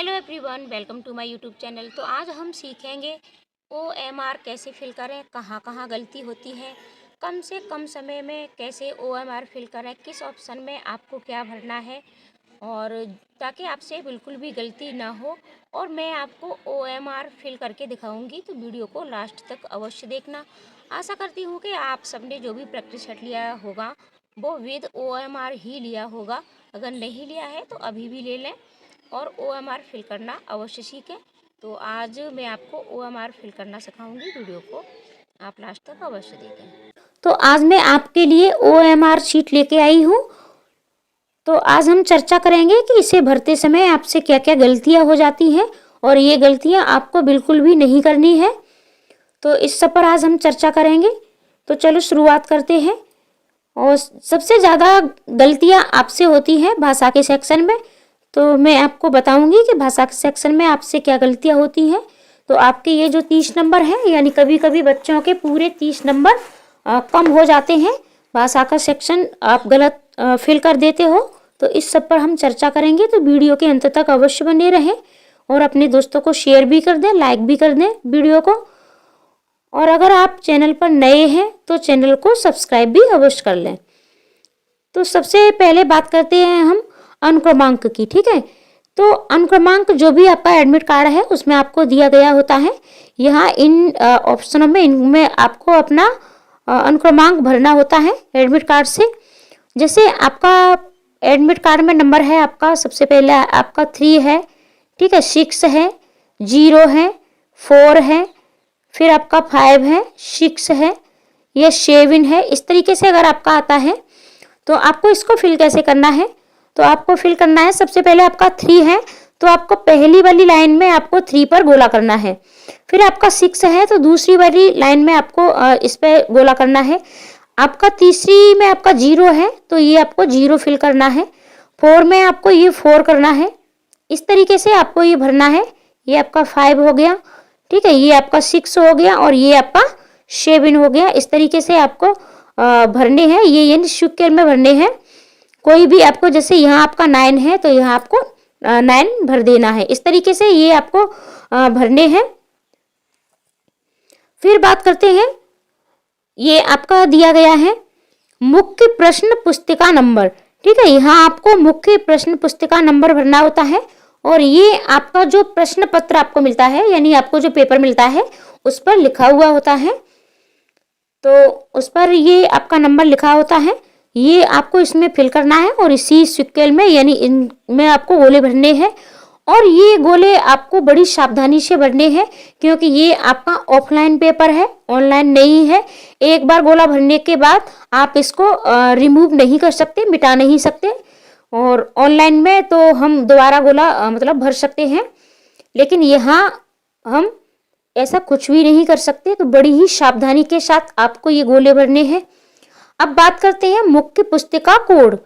Hello everyone, welcome to my YouTube channel. तो आज हम सीखेंगे OMR कैसे फिल करें, कहाँ कहाँ गलती होती है, कम से कम समय में कैसे OMR फिल करें, किस ऑप्शन में आपको क्या भरना है, और ताकि आपसे बिल्कुल भी गलती ना हो। और मैं आपको OMR फिल करके दिखाऊंगी, तो वीडियो को लास्ट तक अवश्य देखना। आशा करती हूँ कि आप सबने जो भी प्रैक्टिस सेट लिया होगा वो विद OMR ही लिया होगा। अगर नहीं लिया है तो अभी भी ले लें और OMR फिल करना अवश्य सीखें। तो आज मैं आपको OMR फिल करना सिखाऊंगी, वीडियो को आप लास्ट तक अवश्य देखें। तो आज मैं आपके लिए OMR शीट लेके आई हूँ। तो आज हम चर्चा करेंगे कि इसे भरते समय आपसे क्या क्या गलतियाँ हो जाती हैं और ये गलतियाँ आपको बिल्कुल भी नहीं करनी है। तो इस सब पर आज हम चर्चा करेंगे। तो चलो शुरुआत करते हैं। और सबसे ज़्यादा गलतियाँ आपसे होती हैं भाषा के सेक्शन में। तो मैं आपको बताऊंगी कि भाषा के सेक्शन में आपसे क्या गलतियाँ होती हैं। तो आपके ये जो 30 नंबर हैं, यानी कभी कभी बच्चों के पूरे 30 नंबर कम हो जाते हैं, भाषा का सेक्शन आप गलत फिल कर देते हो। तो इस सब पर हम चर्चा करेंगे, तो वीडियो के अंत तक अवश्य बने रहें और अपने दोस्तों को शेयर भी कर दें, लाइक भी कर दें वीडियो को। और अगर आप चैनल पर नए हैं तो चैनल को सब्सक्राइब भी अवश्य कर लें। तो सबसे पहले बात करते हैं हम अनुक्रमांक की, ठीक है। तो अनुक्रमांक जो भी आपका एडमिट कार्ड है उसमें आपको दिया गया होता है। यहाँ इन ऑप्शनों में इनमें आपको अपना अनुक्रमांक भरना होता है एडमिट कार्ड से। जैसे आपका एडमिट कार्ड में नंबर है आपका, सबसे पहले आपका 3 है, ठीक है, 6 है, 0 है, 4 है, फिर आपका 5 है, 6 है, या 7 है। इस तरीके से अगर आपका आता है तो आपको इसको फिल कैसे करना है। तो आपको फिल करना है, सबसे पहले आपका 3 है तो आपको पहली वाली लाइन में आपको 3 पर गोला करना है। फिर आपका 6 है तो दूसरी वाली लाइन में आपको इस पर गोला करना है। आपका तीसरी में आपका 0 है तो ये आपको 0 फिल करना है। 4 में आपको ये 4 करना है। इस तरीके से आपको ये भरना है। ये आपका 5 हो गया, ठीक है, ये आपका 6 हो गया और ये आपका 7 हो गया। इस तरीके से आपको भरने हैं, ये यानी शुक्र में भरने हैं। कोई भी आपको, जैसे यहाँ आपका 9 है तो यहाँ आपको 9 भर देना है। इस तरीके से ये आपको भरने हैं। फिर बात करते हैं, ये आपका दिया गया है मुख्य प्रश्न पुस्तिका नंबर, ठीक है। यहाँ आपको मुख्य प्रश्न पुस्तिका नंबर भरना होता है। और ये आपका जो प्रश्न पत्र आपको मिलता है, यानी आपको जो पेपर मिलता है उस पर लिखा हुआ होता है। तो उस पर ये आपका नंबर लिखा होता है, ये आपको इसमें फिल करना है और इसी सिक्वल में यानी इनमें आपको गोले भरने हैं। और ये गोले आपको बड़ी सावधानी से भरने हैं क्योंकि ये आपका ऑफलाइन पेपर है, ऑनलाइन नहीं है। एक बार गोला भरने के बाद आप इसको रिमूव नहीं कर सकते, मिटा नहीं सकते। और ऑनलाइन में तो हम दोबारा गोला मतलब भर सकते हैं, लेकिन यहाँ हम ऐसा कुछ भी नहीं कर सकते। तो बड़ी ही सावधानी के साथ आपको ये गोले भरने हैं। अब बात करते हैं मुख्य पुस्तिका कोड।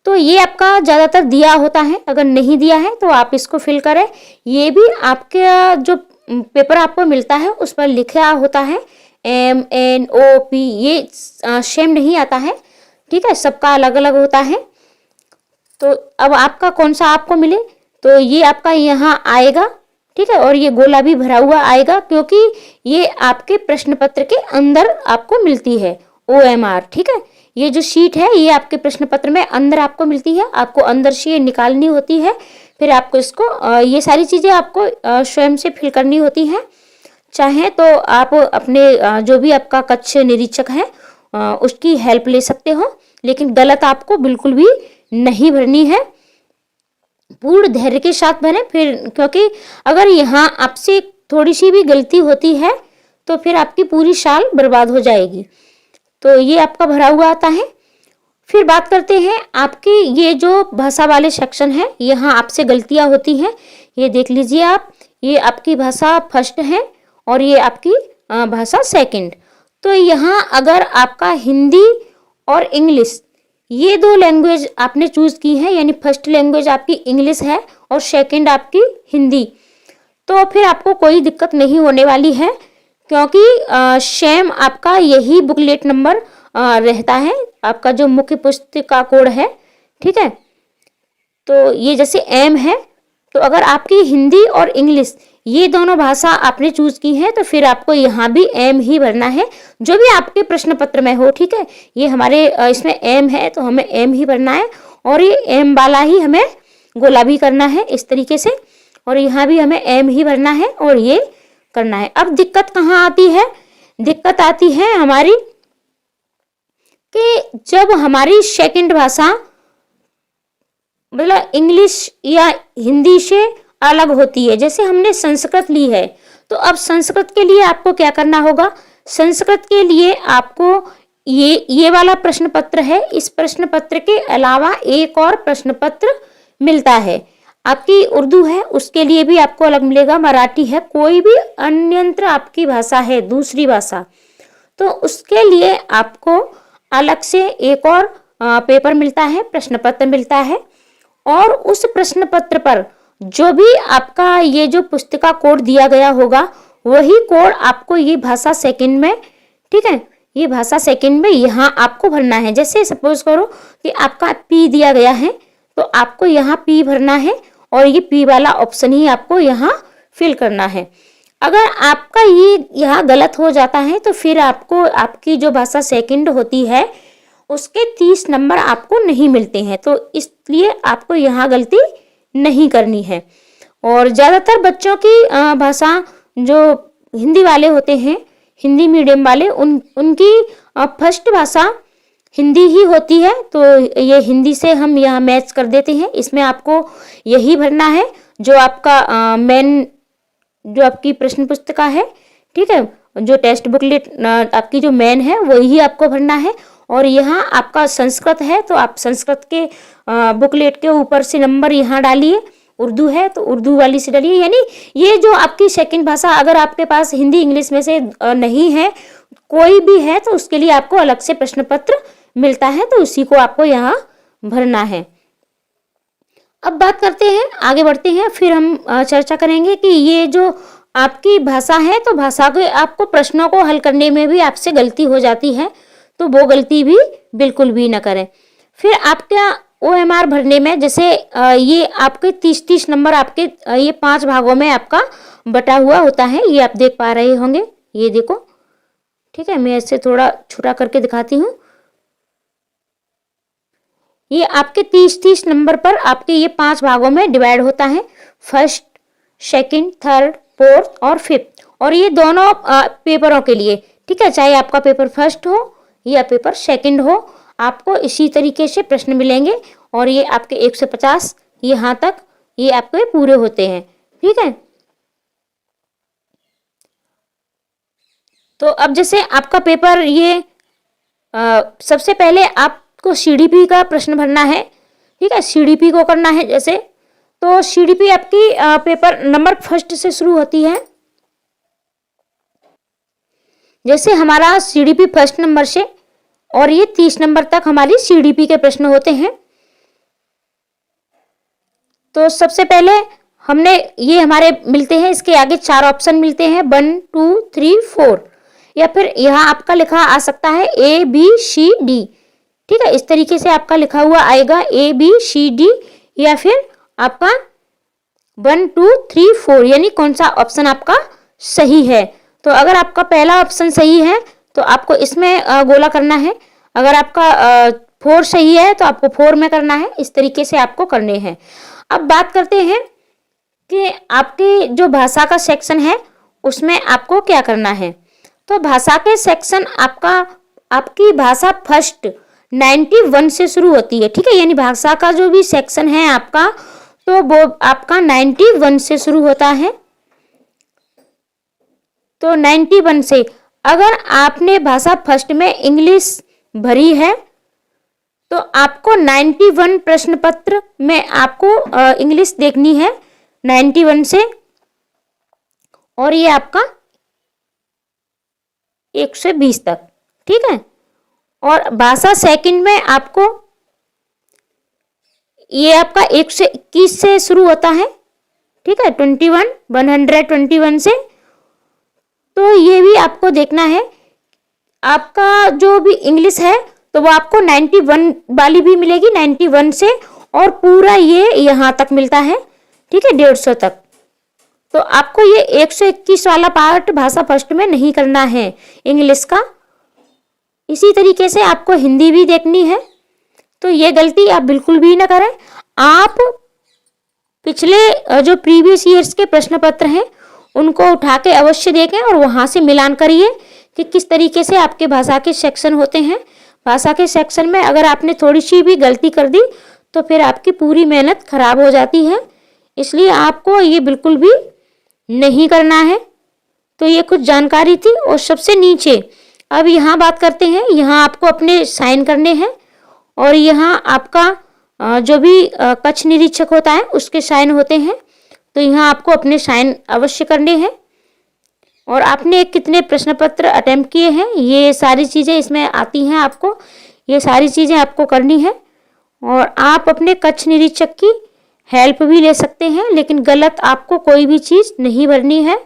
तो ये आपका ज़्यादातर दिया होता है, अगर नहीं दिया है तो आप इसको फिल करें। ये भी आपके जो पेपर आपको मिलता है उस पर लिखा होता है MNOP, ये सेम नहीं आता है, ठीक है, सबका अलग अलग होता है। तो अब आपका कौन सा आपको मिले तो ये आपका यहाँ आएगा, ठीक है। और ये गोला भी भरा हुआ आएगा क्योंकि ये आपके प्रश्न पत्र के अंदर आपको मिलती है OMR, ठीक है। ये जो शीट है ये आपके प्रश्न पत्र में अंदर आपको मिलती है, आपको अंदर से ये निकालनी होती है। फिर आपको इसको ये सारी चीज़ें आपको स्वयं से फिल करनी होती हैं। चाहे तो आप अपने जो भी आपका कक्ष निरीक्षक है उसकी हेल्प ले सकते हो, लेकिन गलत आपको बिल्कुल भी नहीं भरनी है। पूर्ण धैर्य के साथ भरें, फिर क्योंकि अगर यहाँ आपसे थोड़ी सी भी गलती होती है तो फिर आपकी पूरी साल बर्बाद हो जाएगी। तो ये आपका भरा हुआ आता है। फिर बात करते हैं आपकी ये जो भाषा वाले सेक्शन है, यहाँ आपसे गलतियाँ होती हैं। ये देख लीजिए आप, ये आपकी भाषा फर्स्ट है और ये आपकी भाषा सेकंड। तो यहाँ अगर आपका हिंदी और इंग्लिश ये 2 लैंग्वेज आपने चूज़ की है, यानी फर्स्ट लैंग्वेज आपकी इंग्लिश है और सेकंड आपकी हिंदी, तो फिर आपको कोई दिक्कत नहीं होने वाली है क्योंकि सेम आपका यही बुकलेट नंबर रहता है, आपका जो मुख्य पुस्तिका कोड है, ठीक है। तो ये जैसे M है तो अगर आपकी हिंदी और इंग्लिश ये दोनों भाषा आपने चूज की है तो फिर आपको यहाँ भी एम ही भरना है, जो भी आपके प्रश्न पत्र में हो। ठीक है, ये हमारे इसमें एम है तो हमें एम ही भरना है, और ये एम वाला ही हमें गोला भी करना है इस तरीके से, और यहाँ भी हमें एम ही भरना है और ये करना है। अब दिक्कत कहाँ आती है? दिक्कत आती है हमारी कि जब हमारी सेकंड भाषा मतलब इंग्लिश या हिंदी से अलग होती है। जैसे हमने संस्कृत ली है, तो अब संस्कृत के लिए आपको क्या करना होगा? संस्कृत के लिए आपको ये वाला प्रश्न पत्र है, इस प्रश्न पत्र के अलावा एक और प्रश्न पत्र मिलता है। आपकी उर्दू है उसके लिए भी आपको अलग मिलेगा, मराठी है, कोई भी अन्यंत्र आपकी भाषा है दूसरी भाषा, तो उसके लिए आपको अलग से एक और पेपर मिलता है, प्रश्न पत्र मिलता है। और उस प्रश्न पत्र पर जो भी आपका ये जो पुस्तिका कोड दिया गया होगा वही कोड आपको ये भाषा सेकंड में, ठीक है, ये भाषा सेकंड में यहाँ आपको भरना है। जैसे सपोज करो कि आपका पी दिया गया है तो आपको यहाँ पी भरना है और ये पी वाला ऑप्शन ही आपको यहाँ फिल करना है। अगर आपका ये यहाँ गलत हो जाता है तो फिर आपको आपकी जो भाषा सेकंड होती है उसके 30 नंबर आपको नहीं मिलते हैं, तो इसलिए आपको यहाँ गलती नहीं करनी है। और ज़्यादातर बच्चों की भाषा जो हिंदी वाले होते हैं, हिंदी मीडियम वाले, उनकी फर्स्ट भाषा हिंदी ही होती है, तो ये हिंदी से हम यहाँ मैच कर देते हैं। इसमें आपको यही भरना है जो आपका मेन जो आपकी प्रश्न पुस्तिका है, ठीक है, जो टेक्स्ट बुकलेट आपकी जो मेन है वही आपको भरना है। और यहाँ आपका संस्कृत है तो आप संस्कृत के बुकलेट के ऊपर से नंबर यहाँ डालिए, उर्दू है तो उर्दू वाली से डालिए। यानी ये जो आपकी सेकंड भाषा अगर आपके पास हिंदी इंग्लिश में से नहीं है, कोई भी है, तो उसके लिए आपको अलग से प्रश्न पत्र मिलता है, तो उसी को आपको यहाँ भरना है। अब बात करते हैं, आगे बढ़ते हैं, फिर हम चर्चा करेंगे कि ये जो आपकी भाषा है तो भाषा के आपको प्रश्नों को हल करने में भी आपसे गलती हो जाती है, तो वो गलती भी बिल्कुल भी ना करें। फिर आपका OMR भरने में जैसे ये आपके 30-30 नंबर आपके ये 5 भागों में आपका बटा हुआ होता है, ये आप देख पा रहे होंगे, ये देखो, ठीक है, मैं इससे थोड़ा छोटा करके दिखाती हूँ। ये आपके 30-30 नंबर पर आपके ये 5 भागों में डिवाइड होता है, फर्स्ट, सेकंड, थर्ड, फोर्थ और फिफ्थ, और ये दोनों पेपरों के लिए, ठीक है, चाहे आपका पेपर फर्स्ट हो या पेपर सेकंड हो, आपको इसी तरीके से प्रश्न मिलेंगे। और ये आपके 150 यहाँ तक ये आपके पूरे होते हैं, ठीक है। तो अब जैसे आपका पेपर ये सबसे पहले आपको CDP का प्रश्न भरना है, ठीक है, CDP को करना है। जैसे तो CDP आपकी पेपर नंबर फर्स्ट से शुरू होती है। जैसे हमारा CDP फर्स्ट नंबर से और ये 30 नंबर तक हमारी CDP के प्रश्न होते हैं। तो सबसे पहले हमने ये हमारे मिलते हैं, इसके आगे 4 ऑप्शन मिलते हैं, 1 2 3 4, या फिर यहाँ आपका लिखा आ सकता है ABCD, ठीक है, इस तरीके से आपका लिखा हुआ आएगा ABCD, या फिर आपका 1 2 3 4, यानी कौन सा ऑप्शन आपका सही है। तो अगर आपका पहला ऑप्शन सही है तो आपको इसमें गोला करना है, अगर आपका 4 सही है तो आपको 4 में करना है, इस तरीके से आपको करने हैं। अब बात करते हैं कि आपकी जो भाषा का सेक्शन है उसमें आपको क्या करना है। तो भाषा के सेक्शन आपकी भाषा फर्स्ट 91 से शुरू होती है, ठीक है, यानी भाषा का जो भी सेक्शन है आपका तो वो आपका 91 से शुरू होता है। तो 91 से अगर आपने भाषा फर्स्ट में इंग्लिश भरी है तो आपको 91 प्रश्न पत्र में आपको इंग्लिश देखनी है 91 से, और ये आपका 120 तक, ठीक है। और भाषा सेकंड में आपको ये आपका 121 से शुरू होता है, ठीक है, 121 से। तो ये भी आपको देखना है, आपका जो भी इंग्लिश है तो वो आपको 91 वाली भी मिलेगी 91 से, और पूरा ये यहाँ तक मिलता है, ठीक है, 150 तक। तो आपको ये 121 वाला पार्ट भाषा फर्स्ट में नहीं करना है इंग्लिश का। इसी तरीके से आपको हिंदी भी देखनी है, तो ये गलती आप बिल्कुल भी ना करें। आप पिछले जो प्रीवियस ईयर्स के प्रश्न पत्र हैं उनको उठा के अवश्य देखें और वहाँ से मिलान करिए कि किस तरीके से आपके भाषा के सेक्शन होते हैं। भाषा के सेक्शन में अगर आपने थोड़ी सी भी गलती कर दी तो फिर आपकी पूरी मेहनत खराब हो जाती है, इसलिए आपको ये बिल्कुल भी नहीं करना है। तो ये कुछ जानकारी थी। और सबसे नीचे अब यहाँ बात करते हैं, यहाँ आपको अपने साइन करने हैं और यहाँ आपका जो भी कक्ष निरीक्षक होता है उसके साइन होते हैं, तो यहाँ आपको अपने साइन अवश्य करने हैं। और आपने कितने प्रश्न पत्र अटेम्प्ट किए हैं ये सारी चीज़ें इसमें आती हैं, आपको ये सारी चीज़ें आपको करनी है। और आप अपने कक्ष निरीक्षक की हेल्प भी ले सकते हैं, लेकिन गलत आपको कोई भी चीज़ नहीं भरनी है।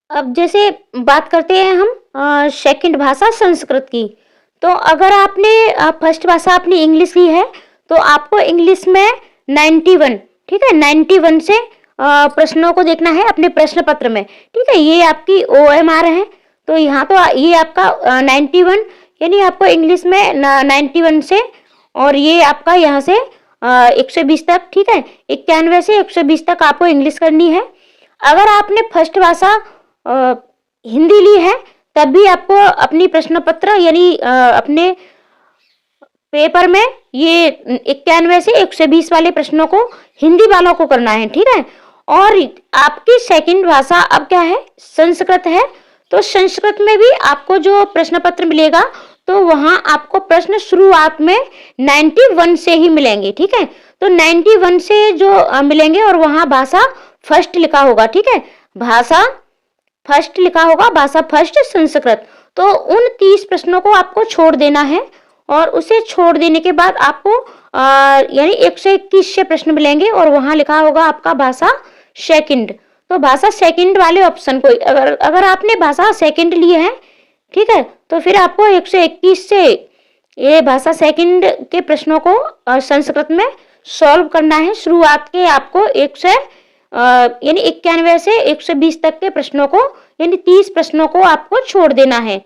अब जैसे बात करते हैं हम सेकंड भाषा संस्कृत की। तो अगर आपने फर्स्ट भाषा अपनी इंग्लिश ली है तो आपको इंग्लिश में 91, ठीक है, 91 से प्रश्नों को देखना है अपने प्रश्न पत्र में, ठीक है। ये आपकी OMR है, तो यहाँ तो ये आपका 91, यानी आपको इंग्लिश में 91 से, और ये आपका यहाँ से 120 तक, ठीक है, 91 से 120 तक आपको इंग्लिश करनी है। अगर आपने फर्स्ट भाषा हिंदी ली है तब भी आपको अपनी प्रश्न पत्र यानी अपने पेपर में ये 91 से 120 वाले प्रश्नों को हिंदी वालों को करना है, ठीक है। और आपकी सेकंड भाषा अब क्या है, संस्कृत है, तो संस्कृत में भी आपको जो प्रश्न पत्र मिलेगा तो वहां आपको प्रश्न शुरुआत में 91 से ही मिलेंगे, ठीक है। तो 91 से जो मिलेंगे और वहां भाषा फर्स्ट लिखा होगा, ठीक है, भाषा फर्स्ट लिखा होगा, भाषा फर्स्ट संस्कृत। तो उन 30 प्रश्नों को आपको छोड़ देना है और उसे छोड़ देने के बाद आपको यानी 121 से प्रश्न मिलेंगे और वहां लिखा होगा आपका भाषा सेकंड। तो भाषा सेकंड वाले ऑप्शन को अगर आपने भाषा सेकंड ली है, ठीक है, तो फिर आपको 121 से ये भाषा सेकंड के प्रश्नों को संस्कृत में सॉल्व करना है। शुरुआत के आपको 1 से यानी 91 से 120 तक के प्रश्नों को यानी 30 प्रश्नों को आपको छोड़ देना है।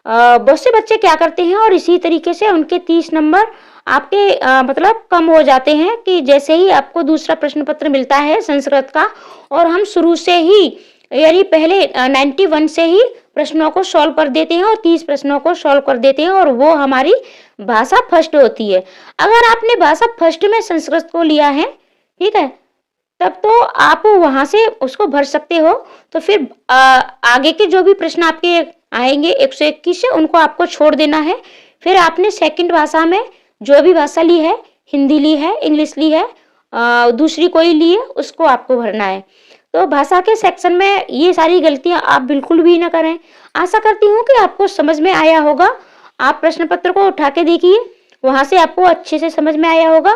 बहुत से बच्चे क्या करते हैं और इसी तरीके से उनके 30 नंबर आपके मतलब कम हो जाते हैं कि जैसे ही आपको दूसरा प्रश्न पत्र मिलता है संस्कृत का और हम शुरू से ही यानी पहले 91 से ही प्रश्नों को सॉल्व कर देते हैं और 30 प्रश्नों को सॉल्व कर देते हैं और वो हमारी भाषा फर्स्ट होती है। अगर आपने भाषा फर्स्ट में संस्कृत को लिया है, ठीक है, तब तो आप वहां से उसको भर सकते हो। तो फिर आगे के जो भी प्रश्न आपके आएंगे 121 से उनको आपको छोड़ देना है। फिर आपने सेकंड भाषा में जो भी भाषा ली है, हिंदी ली है, इंग्लिश ली है, दूसरी कोई ली है, उसको आपको भरना है। तो भाषा के सेक्शन में ये सारी गलतियां आप बिल्कुल भी ना करें। आशा करती हूँ कि आपको समझ में आया होगा। आप प्रश्न पत्र को उठा के देखिए, वहां से आपको अच्छे से समझ में आया होगा।